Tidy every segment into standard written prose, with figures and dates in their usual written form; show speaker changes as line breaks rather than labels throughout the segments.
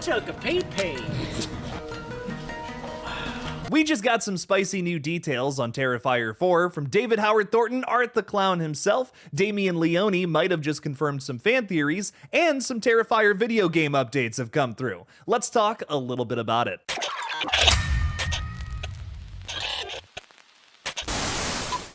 took a pee-pee.
We just got some spicy new details on Terrifier 4 from David Howard Thornton, Art the Clown himself. Damien Leone might have just confirmed some fan theories, and some Terrifier video game updates have come through. Let's talk a little bit about it.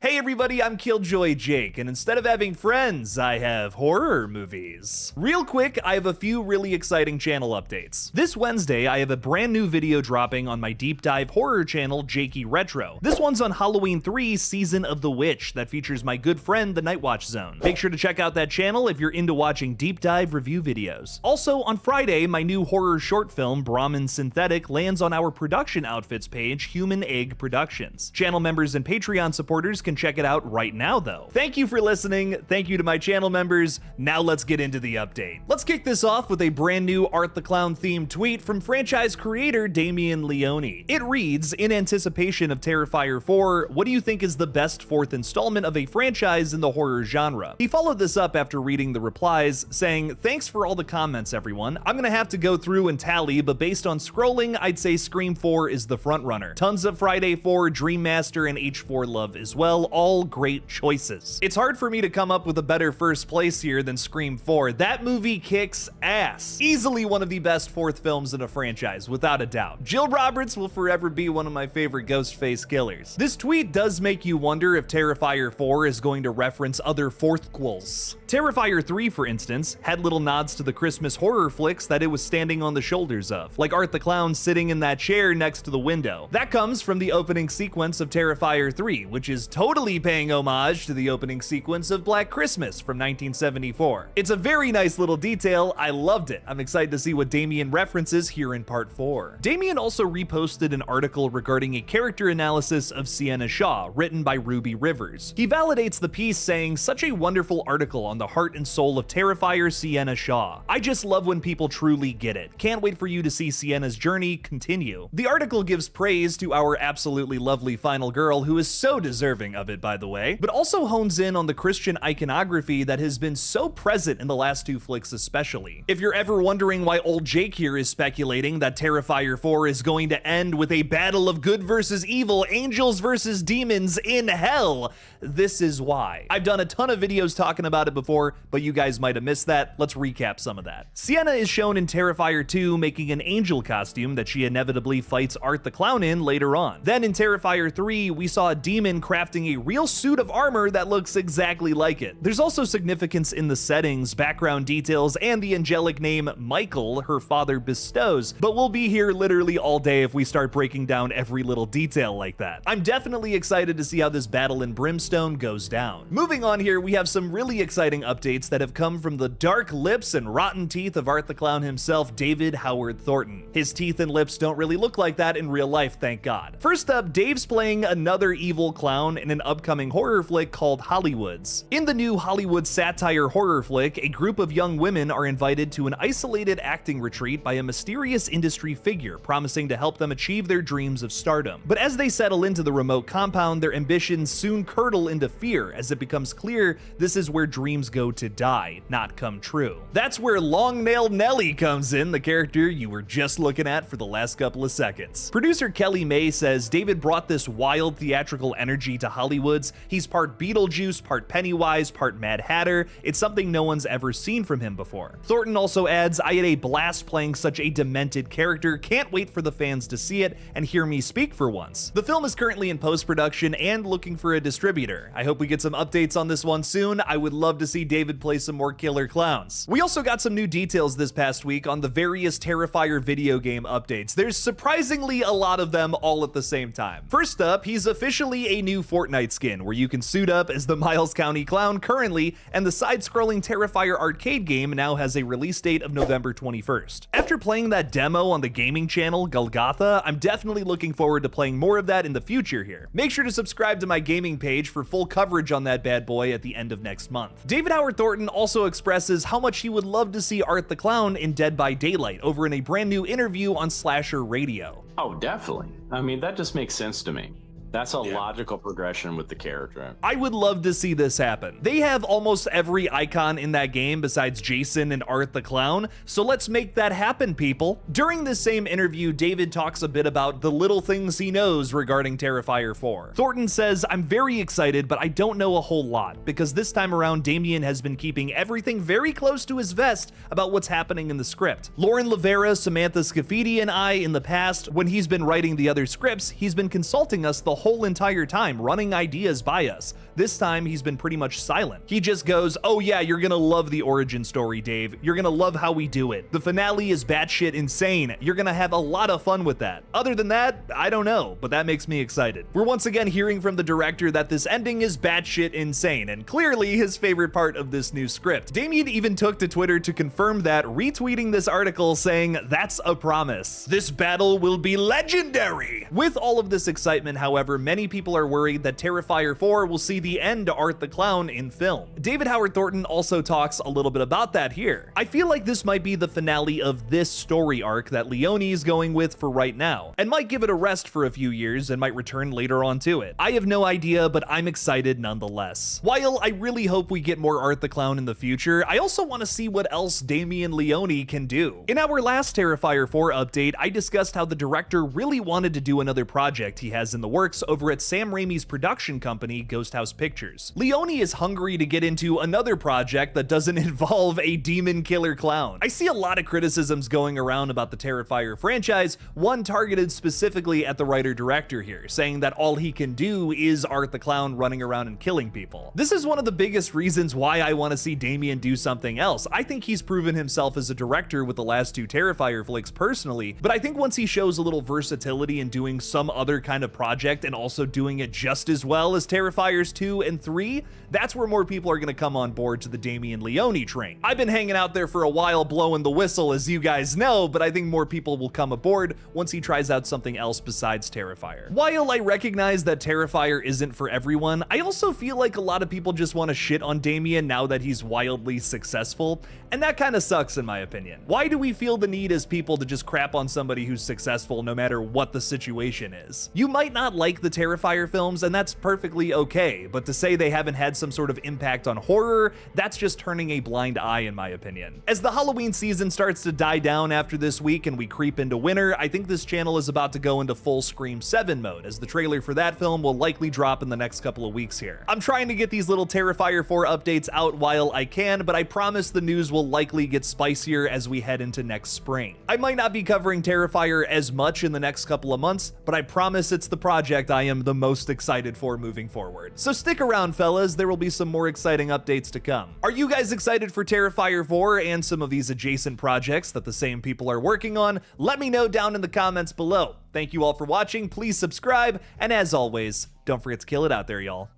Hey everybody, I'm Killjoy Jake, and instead of having friends, I have horror movies. Real quick, I have a few really exciting channel updates. This Wednesday, I have a brand new video dropping on my deep dive horror channel, Jakey Retro. This one's on Halloween 3 Season of the Witch that features my good friend, the Nightwatch Zone. Make sure to check out that channel if you're into watching deep dive review videos. Also, on Friday, my new horror short film, Brahmin Synthetic, lands on our production outfits page, Human Egg Productions. Channel members and Patreon supporters can check it out right now though. Thank you for listening, thank you to my channel members, now let's get into the update. Let's kick this off with a brand new Art the Clown themed tweet from franchise creator Damien Leone. It reads, in anticipation of Terrifier 4, what do you think is the best fourth installment of a franchise in the horror genre? He followed this up after reading the replies, saying, thanks for all the comments everyone, I'm gonna have to go through and tally, but based on scrolling, I'd say Scream 4 is the front runner. Tons of Friday 4, Dream Master, and H4 love as well, all great choices. It's hard for me to come up with a better first place here than Scream 4. That movie kicks ass. Easily one of the best fourth films in a franchise, without a doubt. Jill Roberts will forever be one of my favorite Ghostface killers. This tweet does make you wonder if Terrifier 4 is going to reference other fourthquels. Terrifier 3, for instance, had little nods to the Christmas horror flicks that it was standing on the shoulders of, like Art the Clown sitting in that chair next to the window. That comes from the opening sequence of Terrifier 3, which is totally paying homage to the opening sequence of Black Christmas from 1974. It's a very nice little detail, I loved it. I'm excited to see what Damien references here in part 4. Damien also reposted an article regarding a character analysis of Sienna Shaw, written by Ruby Rivers. He validates the piece saying, such a wonderful article on the heart and soul of Terrifier Sienna Shaw. I just love when people truly get it. Can't wait for you to see Sienna's journey continue. The article gives praise to our absolutely lovely final girl who is so deserving of it, by the way, but also hones in on the Christian iconography that has been so present in the last two flicks especially. If you're ever wondering why old Jake here is speculating that Terrifier 4 is going to end with a battle of good versus evil, angels versus demons in hell, this is why. I've done a ton of videos talking about it before, but you guys might have missed that. Let's recap some of that. Sienna is shown in Terrifier 2 making an angel costume that she inevitably fights Art the Clown in later on. Then in Terrifier 3, we saw a demon crafting a real suit of armor that looks exactly like it. There's also significance in the settings, background details, and the angelic name Michael her father bestows, but we'll be here literally all day if we start breaking down every little detail like that. I'm definitely excited to see how this battle in Brimstone goes down. Moving on here, we have some really exciting updates that have come from the dark lips and rotten teeth of Art the Clown himself, David Howard Thornton. His teeth and lips don't really look like that in real life, thank God. First up, Dave's playing another evil clown in an upcoming horror flick called Hollywoods. In the new Hollywood satire horror flick, a group of young women are invited to an isolated acting retreat by a mysterious industry figure, promising to help them achieve their dreams of stardom. But as they settle into the remote compound, their ambitions soon curdle into fear as it becomes clear this is where dreams go to die, not come true. That's where Long-Nailed Nelly comes in, the character you were just looking at for the last couple of seconds. Producer Kelly May says David brought this wild theatrical energy to Hollywoods. He's part Beetlejuice, part Pennywise, part Mad Hatter. It's something no one's ever seen from him before. Thornton also adds, I had a blast playing such a demented character. Can't wait for the fans to see it and hear me speak for once. The film is currently in post-production and looking for a distributor. I hope we get some updates on this one soon. I would love to see David play some more killer clowns. We also got some new details this past week on the various Terrifier video game updates. There's surprisingly a lot of them all at the same time. First up, he's officially a new Fortnite skin where you can suit up as the Miles County Clown currently, and the side-scrolling Terrifier arcade game now has a release date of November 21st. After playing that demo on the gaming channel GullGotha, I'm definitely looking forward to playing more of that in the future here. Make sure to subscribe to my gaming page for full coverage on that bad boy at the end of next month. David Howard Thornton also expresses how much he would love to see Art the Clown in Dead by Daylight over in a brand new interview on Slasher Radio.
Oh, definitely. I mean, that just makes sense to me.
That's a logical progression with the character.
I would love to see this happen. They have almost every icon in that game besides Jason and Art the Clown, so let's make that happen, people. During this same interview, David talks a bit about the little things he knows regarding Terrifier 4. Thornton says, "I'm very excited, but I don't know a whole lot, because this time around Damien has been keeping everything very close to his vest about what's happening in the script. Lauren Lavera, Samantha Scafidi, and I, in the past, when he's been writing the other scripts, he's been consulting us the whole entire time, running ideas by us. This time, he's been pretty much silent. He just goes, 'Oh yeah, you're gonna love the origin story, Dave. You're gonna love how we do it. The finale is batshit insane. You're gonna have a lot of fun with that.' Other than that, I don't know, but that makes me excited." We're once again hearing from the director that this ending is batshit insane, and clearly his favorite part of this new script. Damien even took to Twitter to confirm that, retweeting this article saying, "That's a promise. This battle will be legendary." With all of this excitement, however, many people are worried that Terrifier 4 will see the end to Art the Clown in film. David Howard Thornton also talks a little bit about that here. "I feel like this might be the finale of this story arc that Leone is going with for right now, and might give it a rest for a few years and might return later on to it. I have no idea, but I'm excited nonetheless." While I really hope we get more Art the Clown in the future, I also want to see what else Damien Leone can do. In our last Terrifier 4 update, I discussed how the director really wanted to do another project he has in the works over at Sam Raimi's production company, Ghost House Pictures. Leone is hungry to get into another project that doesn't involve a demon killer clown. I see a lot of criticisms going around about the Terrifier franchise, one targeted specifically at the writer-director here, saying that all he can do is Art the Clown running around and killing people. This is one of the biggest reasons why I want to see Damien do something else. I think he's proven himself as a director with the last two Terrifier flicks personally, but I think once he shows a little versatility in doing some other kind of project and also doing it just as well as Terrifiers 2 and 3, that's where more people are going to come on board to the Damien Leone train. I've been hanging out there for a while blowing the whistle, as you guys know, but I think more people will come aboard once he tries out something else besides Terrifier. While I recognize that Terrifier isn't for everyone, I also feel like a lot of people just want to shit on Damien now that he's wildly successful, and that kind of sucks in my opinion. Why do we feel the need as people to just crap on somebody who's successful no matter what the situation is? You might not like the Terrifier films, and that's perfectly okay, but to say they haven't had some sort of impact on horror, that's just turning a blind eye in my opinion. As the Halloween season starts to die down after this week and we creep into winter, I think this channel is about to go into full Scream 7 mode, as the trailer for that film will likely drop in the next couple of weeks here. I'm trying to get these little Terrifier 4 updates out while I can, but I promise the news will likely get spicier as we head into next spring. I might not be covering Terrifier as much in the next couple of months, but I promise it's the project I am the most excited for moving forward. So stick around, fellas, there will be some more exciting updates to come. Are you guys excited for Terrifier 4 and some of these adjacent projects that the same people are working on? Let me know down in the comments below. Thank you all for watching, please subscribe, and as always, don't forget to kill it out there, y'all.